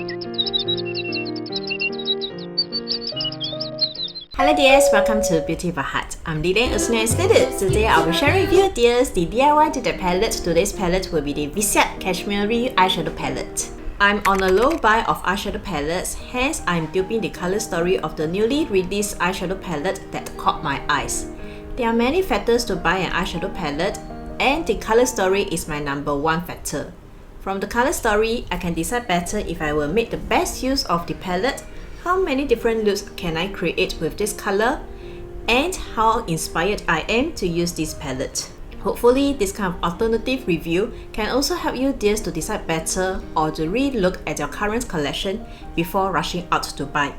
Hello dears, welcome to Beauty Viseart. I'm Lilian, a senior student. Today I will share with you dears the DIY to the palette. Today's palette will be the Viseart Cashmerie Eyeshadow Palette. I'm on a low buy of eyeshadow palettes, hence I'm duping the color story of the newly released eyeshadow palette that caught my eyes. There are many factors to buy an eyeshadow palette, and the color story is my number one factor. From the color story, I can decide better if I will make the best use of the palette, how many different looks can I create with this color, and how inspired I am to use this palette. Hopefully, this kind of alternative review can also help you dears to decide better or to re-look at your current collection before rushing out to buy.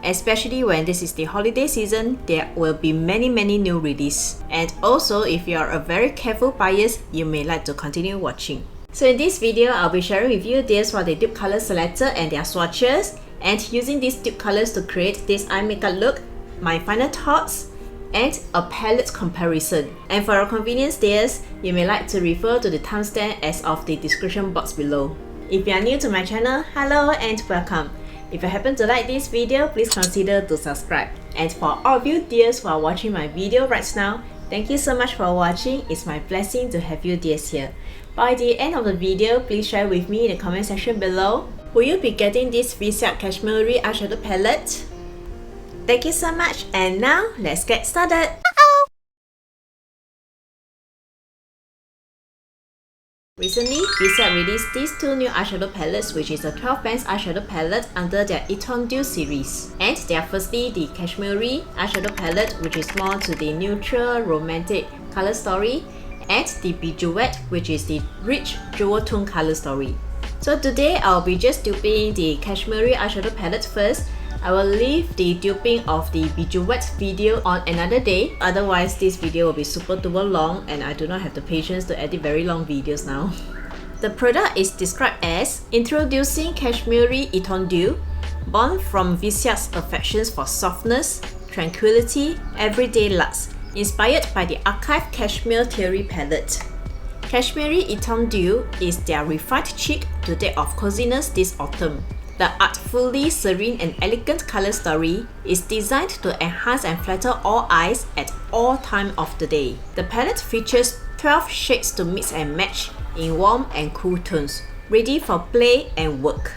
Especially when this is the holiday season, there will be many new releases. And also, if you are a very careful buyer, you may like to continue watching. So in this video, I'll be sharing with you dears for the Dupe Colours Selected and their swatches, and using these dupe colors to create this eye makeup look, my final thoughts, and a palette comparison. And for your convenience dears, you may like to refer to the timestamp as of the description box below. If you are new to my channel, hello and welcome. If you happen to like this video, please consider to subscribe. And for all of you dears who are watching my video right now, thank you so much for watching. It's my blessing to have you dears here. By the end of the video, please share with me in the comment section below. Will you be getting this Viseart Cashmerie Eyeshadow Palette? Thank you so much, and now let's get started! Recently, Viseart released these two new eyeshadow palettes, which is a 12 bands eyeshadow palette under their Étendue series. And they are firstly the Cashmerie eyeshadow palette, which is more to the neutral, romantic color story, and the Viseart, which is the rich jewel tone color story. So today I'll be just duping the Cashmerie eyeshadow palette first. I will leave the duping of the Viseart video on another day, otherwise this video will be super duper long and I do not have the patience to edit very long videos now. The product is described as Introducing Cashmerie Étendue, born from Viseart's affections for softness, tranquility, everyday luxe, inspired by the archive Cashmere Theory palette. Cashmerie Étendue is their refined cheek to that of coziness this autumn. The artfully serene and elegant color story is designed to enhance and flatter all eyes at all times of the day. The palette features 12 shades to mix and match in warm and cool tones, ready for play and work.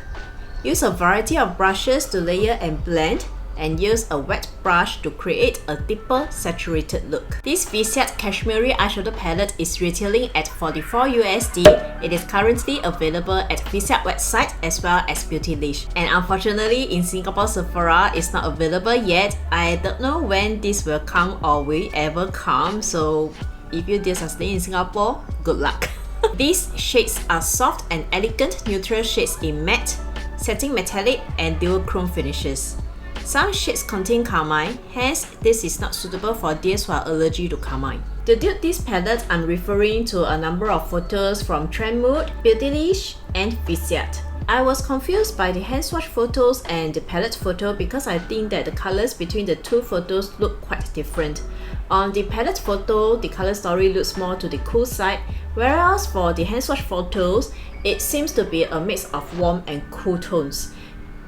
Use a variety of brushes to layer and blend, and use a wet brush to create a deeper saturated look. This Viseart Cashmerie eyeshadow palette is retailing at $44 USD. It is currently available at Viseart website as well as Beautylish. And unfortunately, in Singapore Sephora, it's not available yet. I don't know when this will come or will ever come. So if you dears are staying in Singapore, good luck. These shades are soft and elegant neutral shades in matte, satin metallic, and dual chrome finishes. Some shades contain carmine, hence this is not suitable for dears who are allergic to carmine. To dupe this palette, I'm referring to a number of photos from Trendmood, Beautylish, and Viseart. I was confused by the hand swatch photos and the palette photo because I think that the colors between the two photos look quite different. On the palette photo, the color story looks more to the cool side, whereas for the hand swatch photos, it seems to be a mix of warm and cool tones.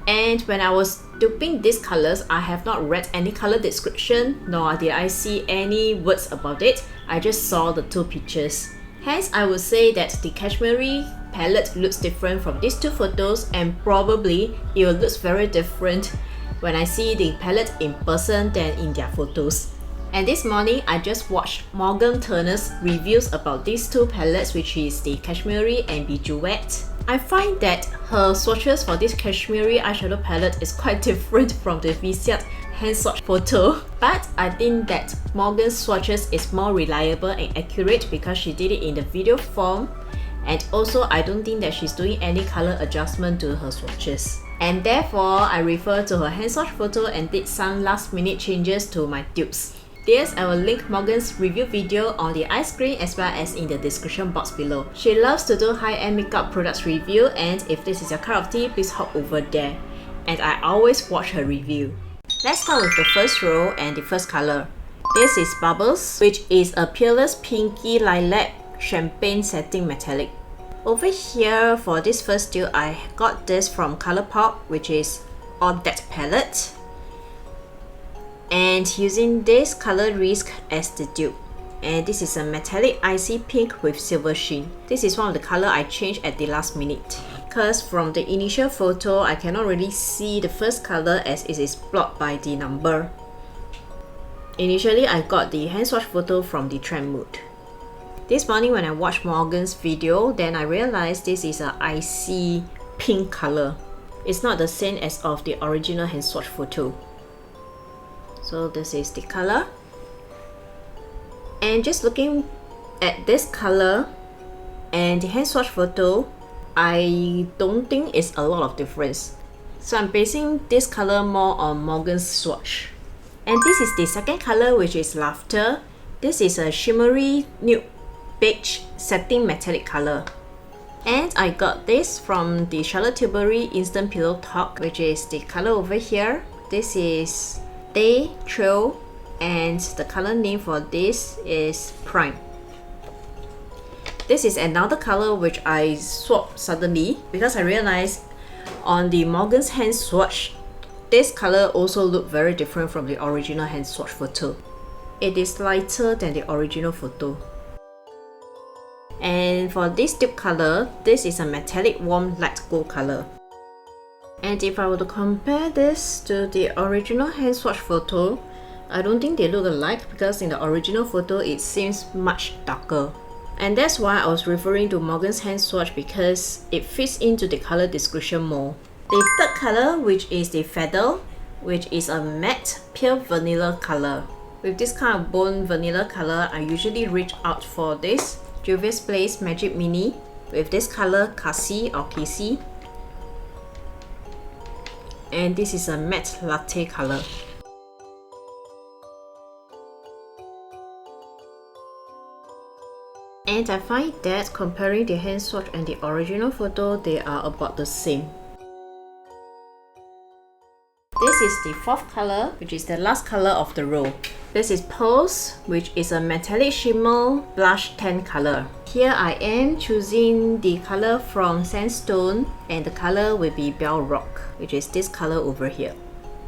And when I was duping these colors, I have not read any color description, nor did I see any words about it. I just saw the two pictures. Hence, I would say that the Cashmerie palette looks different from these two photos, and probably it will look very different when I see the palette in person than in their photos. And this morning, I just watched Morgan Turner's reviews about these two palettes, which is the Cashmerie and Viseart. I find that her swatches for this Cashmerie eyeshadow palette is quite different from the Viseart hand swatch photo. But I think that Morgan's swatches is more reliable and accurate because she did it in the video form. And also, I don't think that she's doing any color adjustment to her swatches. And therefore, I refer to her hand swatch photo and did some last minute changes to my dupes. Dears, I will link Morgan's review video on the iScreen as well as in the description box below. She loves to do high-end makeup products review, and if this is your cup of tea, please hop over there. And I always watch her review. Let's start with the first row and the first color. This is Bubbles, which is a peerless pinky lilac champagne satin metallic. Over here for this first dupe, I got this from Colourpop, which is All That palette. And using this Color Risk as the dupe. And this is a metallic icy pink with silver sheen. This is one of the color I changed at the last minute. Because from the initial photo, I cannot really see the first color as it is blocked by the number. Initially, I got the hand swatch photo from the trend mood. This morning when I watched Morgan's video, then I realized this is an icy pink color. It's not the same as of the original hand swatch photo. So this is the color. And just looking at this color and the hand swatch photo, I don't think it's a lot of difference. So I'm basing this color more on Morgan's swatch. And this is the second color, which is Laughter. This is a shimmery nude beige satin metallic color. And I got this from the Charlotte Tilbury Instant Pillow Talk, which is the color over here. This is Day Trail, and the color name for this is Prime. This is another color which I swapped suddenly because I realized on the Morgan's hand swatch, this color also looked very different from the original hand swatch photo. It is lighter than the original photo. And for this dupe color, this is a metallic warm light gold color. And if I were to compare this to the original hand swatch photo, I don't think they look alike because in the original photo it seems much darker. And that's why I was referring to Morgan's hand swatch because it fits into the color description more. The third color, which is the Feather, which is a matte pale vanilla color. With this kind of bone vanilla color, I usually reach out for this Juvia's Place Magic Mini with this color Cassie or Casey. And this is a matte latte color. And I find that comparing the hand swatch and the original photo, they are about the same. This is the fourth color, which is the last color of the row. This is Pose, which is a metallic shimmer blush tan color. Here I am choosing the color from Sandstone, and the color will be Bell Rock, which is this color over here.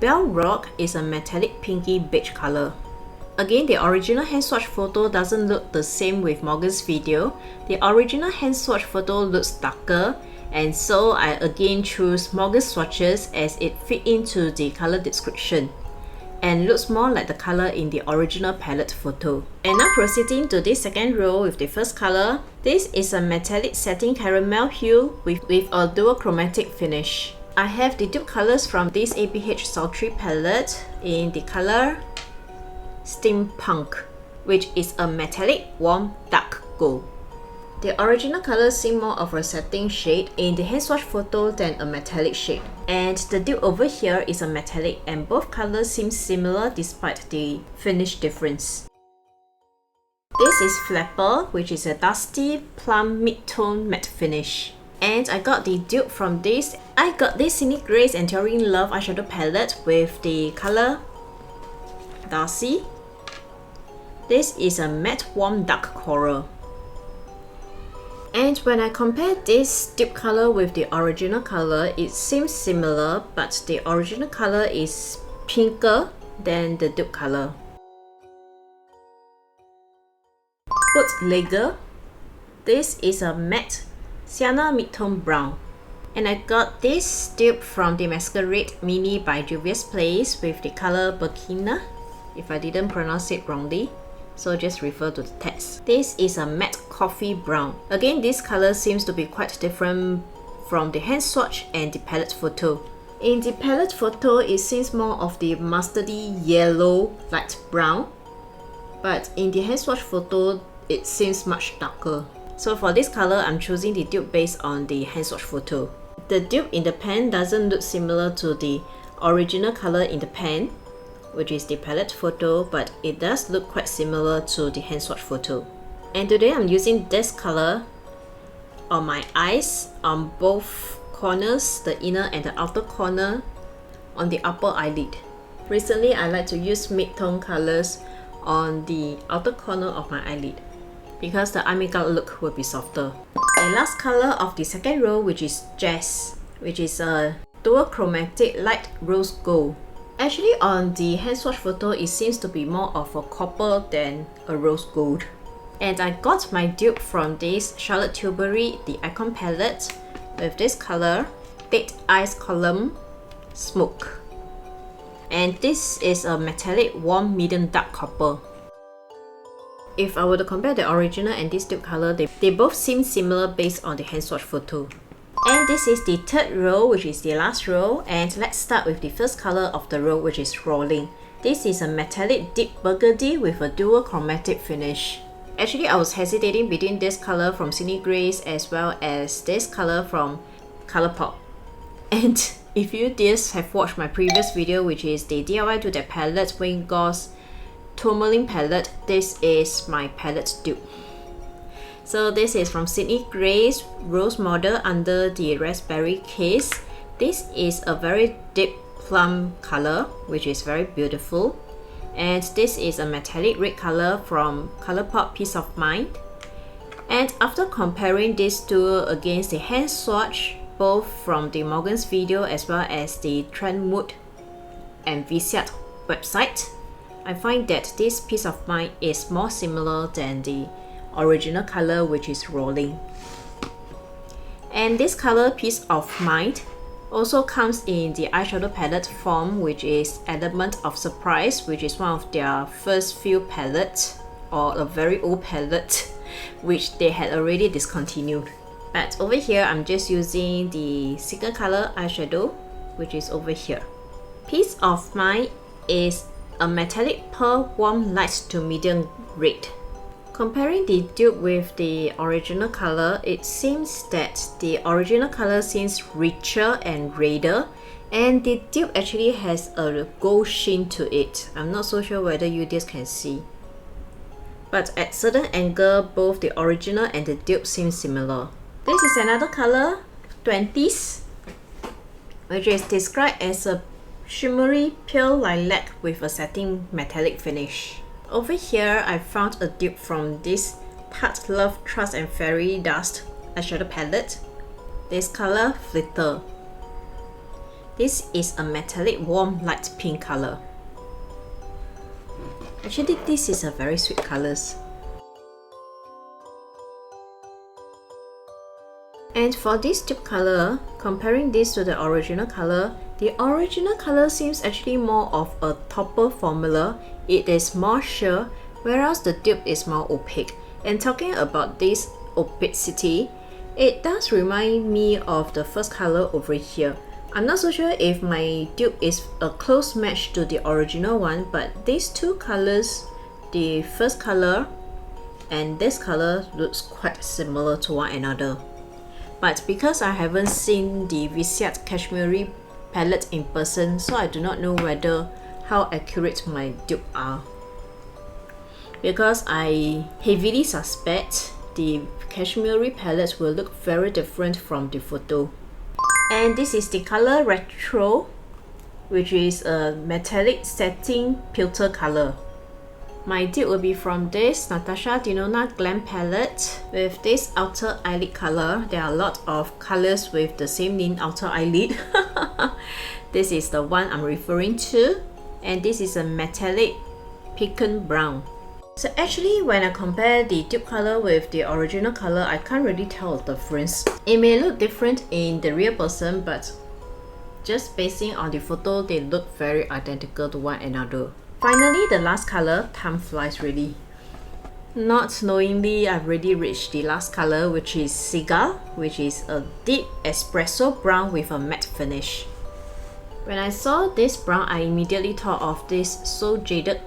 Bell Rock is a metallic pinky beige color. Again, the original hand swatch photo doesn't look the same with Morgan's video. The original hand swatch photo looks darker, and so I again choose Morgan's swatches as it fit into the color description and looks more like the color in the original palette photo. And now proceeding to this second row with the first color. This is a metallic satin caramel hue with a dual chromatic finish. I have the dupe colors from this ABH Sultry palette in the color Steampunk, which is a metallic warm dark gold. The original colors seem more of a satin shade in the hand swatch photo than a metallic shade. And the dupe over here is a metallic, and both colors seem similar despite the finish difference. This is Flapper, which is a dusty plum mid-tone matte finish. And I got the dupe from this. I got this Scenic Grace and Enduring Love eyeshadow palette with the color Darcy. This is a matte warm dark coral. And when I compare this dupe color with the original color, it seems similar, but the original color is pinker than the dupe color. Bootlegger. This is a matte Sienna mid-tone brown. And I got this dupe from the Masquerade Mini by Juvia's Place with the color Burkina, if I didn't pronounce it wrongly. So just refer to the text. This is a matte coffee brown. Again, this color seems to be quite different from the hand swatch and the palette photo. In the palette photo, it seems more of the mustardy yellow light brown, but in the hand swatch photo, it seems much darker. So for this color, I'm choosing the dupe based on the hand swatch photo. The dupe in the pan doesn't look similar to the original color in the pan, which is the palette photo, but it does look quite similar to the hand swatch photo. And today I'm using this color on my eyes, on both corners, the inner and the outer corner, on the upper eyelid. Recently, I like to use mid-tone colors on the outer corner of my eyelid because the eye makeup look will be softer. The last color of the second row, which is Jazz, which is a dual chromatic light rose gold. Actually, on the hand swatch photo, it seems to be more of a copper than a rose gold. And I got my dupe from this Charlotte Tilbury, the Icon palette, with this color, Dead Eyes Column Smoke. And this is a metallic warm medium dark copper. If I were to compare the original and this dupe color, they both seem similar based on the hand swatch photo. And this is the third row, which is the last row, and let's start with the first color of the row, which is Rolling. This is a metallic deep burgundy with a dual chromatic finish. Actually, I was hesitating between this color from Sydney Grace as well as this color from Colourpop. And if you guys have watched my previous video, which is the DIY to that palette Wayne Goss Tourmaline palette, this is my palette dupe. So this is from Sydney Grace Rose Model under the raspberry case. This is a very deep plum color, which is very beautiful. And this is a metallic red color from Colourpop Peace of Mind. And after comparing these two against the hand swatch, both from the Morgan's video as well as the Trendmood and Viseart website, I find that this Peace of Mind is more similar than the original color, which is Rolling. And this color Peace of Mind also comes in the eyeshadow palette form, which is Element of Surprise, which is one of their first few palettes, or a very old palette, which they had already discontinued. But over here, I'm just using the single color eyeshadow, which is over here. Peace of Mind is a metallic pearl warm light to medium red. Comparing the dupe with the original color, it seems that the original color seems richer and redder, and the dupe actually has a gold sheen to it. I'm not so sure whether you guys can see. But at certain angle, both the original and the dupe seem similar. This is another color, 20s, which is described as a shimmery pale lilac with a satin metallic finish. Over here, I found a dupe from this Tarte Love Trust and Fairy Dust eyeshadow palette. This color, Flitter. This is a metallic warm light pink color. Actually, this is a very sweet colors. And for this dupe color, comparing this to the original color seems actually more of a topper formula. It is more sheer, whereas the dupe is more opaque. And talking about this opacity, it does remind me of the first color over here. I'm not so sure if my dupe is a close match to the original one, but these two colors, the first color and this color, looks quite similar to one another. But because I haven't seen the Viseart Cashmerie palette in person, so I do not know whether how accurate my dupe are. Because I heavily suspect the Cashmerie palette will look very different from the photo. And this is the color Retro, which is a metallic satin pewter color. My dupe will be from this Natasha Denona Glam palette with this outer eyelid color. There are a lot of colors with the same name, outer eyelid. This is the one I'm referring to, and this is a metallic pecan brown. So actually, when I compare the dupe color with the original color, I can't really tell the difference. It may look different in the real person, but just basing on the photo, they look very identical to one another. Finally, the last color, time flies really. Not knowingly, I've already reached the last color, which is Seagull, which is a deep espresso brown with a matte finish. When I saw this brown, I immediately thought of this So Jaded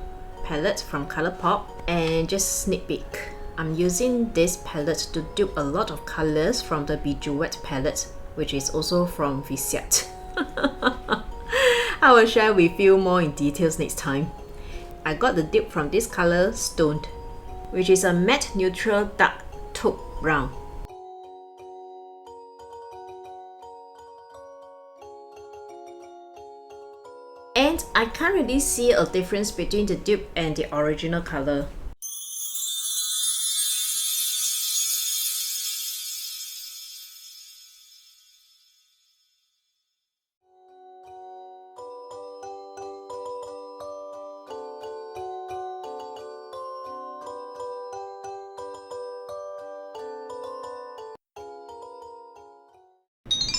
palette from Colourpop. And just sneak peek, I'm using this palette to dupe a lot of colors from the Bejeweled palette, which is also from Viseart. I will share with you more in details next time. I got the dupe from this color Stoned, which is a matte neutral dark taupe brown. And I can't really see a difference between the dupe and the original color.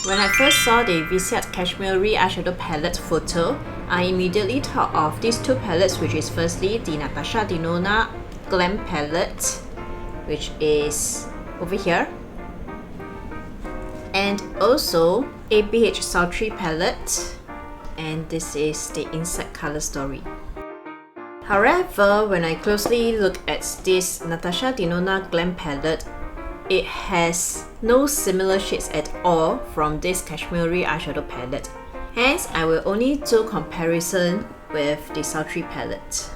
When I first saw the Viseart Cashmerie Eyeshadow Palette photo, I immediately thought of these two palettes, which is firstly the Natasha Denona Glam Palette, which is over here, and also ABH Sultry Palette, and this is the Insect Color Story. However, when I closely look at this Natasha Denona Glam Palette, it has no similar shades at all from this Cashmerie eyeshadow palette. Hence, I will only do comparison with the Sultry palette.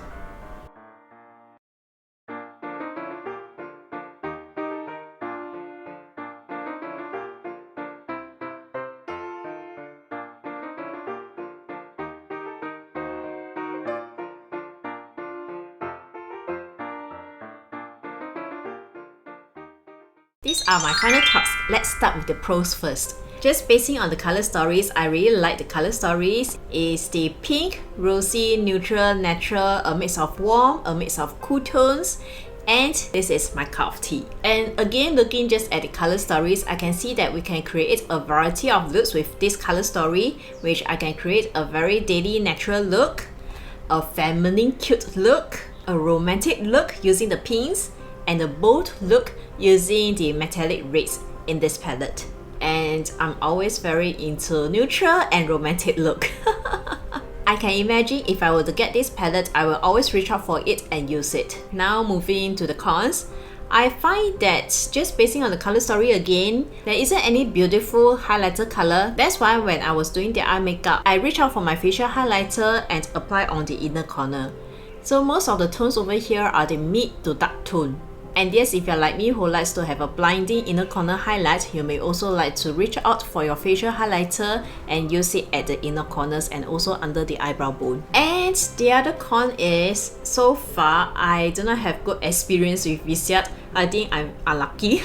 These are my final thoughts. Let's start with the pros first. Just basing on the color stories, I really like the color stories. It's the pink, rosy, neutral, natural, a mix of warm, a mix of cool tones, and this is my cup of tea. And again, looking just at the color stories, I can see that we can create a variety of looks with this color story, which I can create a very daily natural look, a feminine cute look, a romantic look using the pinks, and a bold look using the metallic reds in this palette. And I'm always very into neutral and romantic look. I can imagine if I were to get this palette, I will always reach out for it and use it. Now moving to the cons, I find that just basing on the color story again, there isn't any beautiful highlighter color. That's why when I was doing the eye makeup, I reach out for my facial highlighter and apply on the inner corner. So most of the tones over here are the mid to dark tone. And yes, if you're like me who likes to have a blinding inner corner highlight, you may also like to reach out for your facial highlighter and use it at the inner corners and also under the eyebrow bone. And the other con is, so far, I do not have good experience with Viseart. I think I'm unlucky.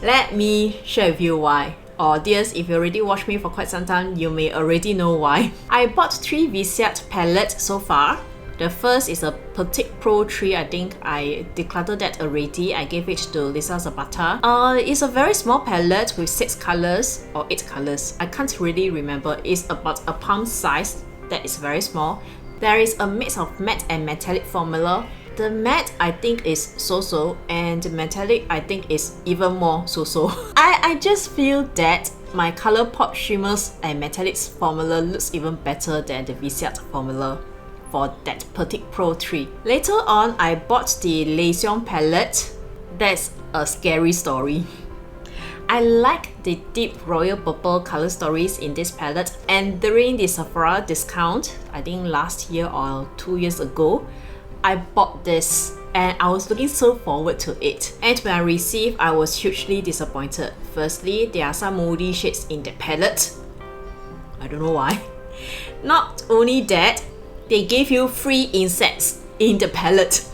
Let me share with you why. Or dears, if you already watched me for quite some time, you may already know why. I bought 3 Viseart palettes so far. The first is a Petite Pro 3, I think I decluttered that already. I gave it to Lisa Zapata. It's a very small palette with 6 colors or 8 colors. I can't really remember. It's about a palm size. That is very small. There is a mix of matte and metallic formula. The matte I think is so-so, and the metallic I think is even more so-so. I just feel that my ColourPop shimmers and metallics formula looks even better than the Viseart formula for that Petite Pro 3. Later on, I bought the Lesion palette. That's a scary story. I like the deep royal purple color stories in this palette, and during the Sephora discount, I think last year or 2 years ago, I bought this and I was looking so forward to it. And when I received, I was hugely disappointed. Firstly, there are some moody shades in the palette. I don't know why. Not only that, they gave you free insects in the palette.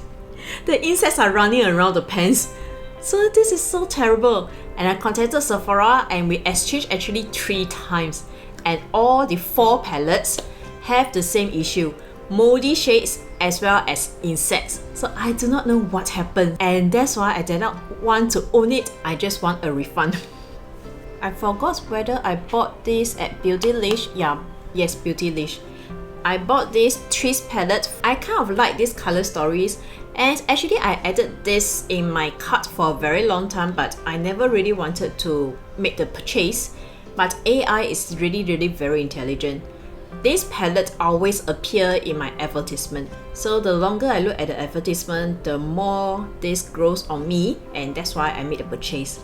The insects are running around the pants. So this is so terrible. And I contacted Sephora and we exchanged actually 3 times. And all the 4 palettes have the same issue. Moldy shades as well as insects. So I do not know what happened. And that's why I did not want to own it. I just want a refund. I forgot whether I bought this at Beautylish. Yeah, yes, Beautylish. I bought this Twist palette. I kind of like these color stories, and actually I added this in my cart for a very long time, but I never really wanted to make the purchase. But AI is really very intelligent. This palette always appear in my advertisement. So the longer I look at the advertisement, the more this grows on me, and that's why I made the purchase.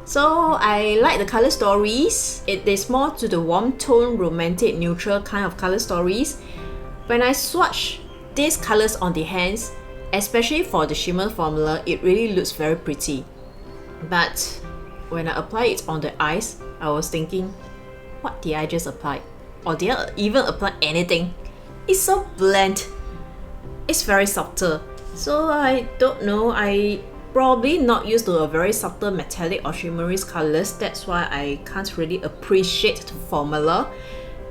So I like the color stories. It is more to the warm tone, romantic, neutral kind of color stories. When I swatch these colors on the hands, especially for the shimmer formula, it really looks very pretty. But when I apply it on the eyes, I was thinking, what did I just apply? Or did I even apply anything? It's so bland. It's very subtle. So I don't know, I probably not used to a very subtle metallic or shimmery colors. That's why I can't really appreciate the formula.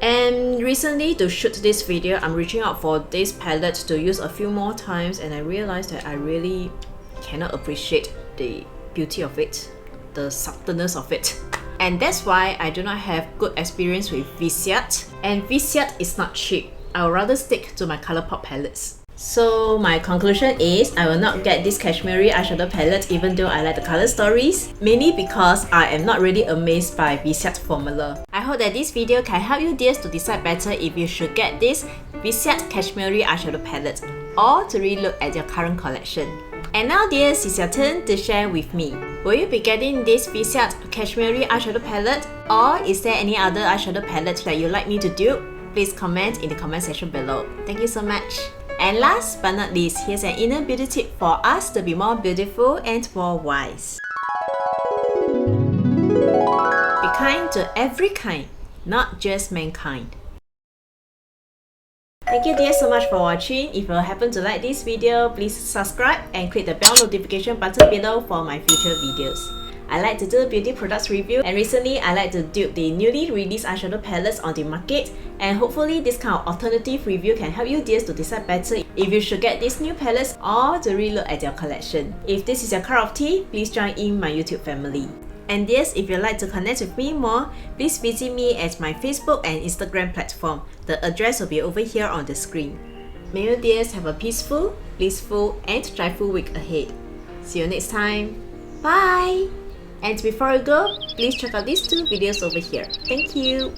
And recently, to shoot this video, I'm reaching out for this palette to use a few more times, and I realized that I really cannot appreciate the beauty of it, the subtleness of it. and that's why I do not have good experience with Viseart, and Viseart is not cheap. I would rather stick to my Colourpop palettes. So my conclusion is I will not get this Cashmerie eyeshadow palette even though I like the colour stories, mainly because I am not really amazed by Viseart formula. I hope that this video can help you dears to decide better if you should get this Viseart Cashmerie eyeshadow palette or to relook at your current collection. And now dears, it's your turn to share with me. Will you be getting this Viseart Cashmerie eyeshadow palette, or is there any other eyeshadow palette that you'd like me to do? Please comment in the comment section below. Thank you so much. And last but not least, here's an inner beauty tip for us to be more beautiful and more wise. Be kind to every kind, not just mankind. Thank you dear so much for watching. If you happen to like this video, please subscribe and click the bell notification button below for my future videos. I like to do beauty products review, and recently I like to dupe the newly released eyeshadow palettes on the market, and hopefully this kind of alternative review can help you dears to decide better if you should get these new palettes or to relook at your collection. If this is your cup of tea, please join in my YouTube family. And yes, if you'd like to connect with me more, please visit me at my Facebook and Instagram platform. The address will be over here on the screen. May you dears have a peaceful, blissful and joyful week ahead. See you next time. Bye! And before I go, please check out these two videos over here. Thank you!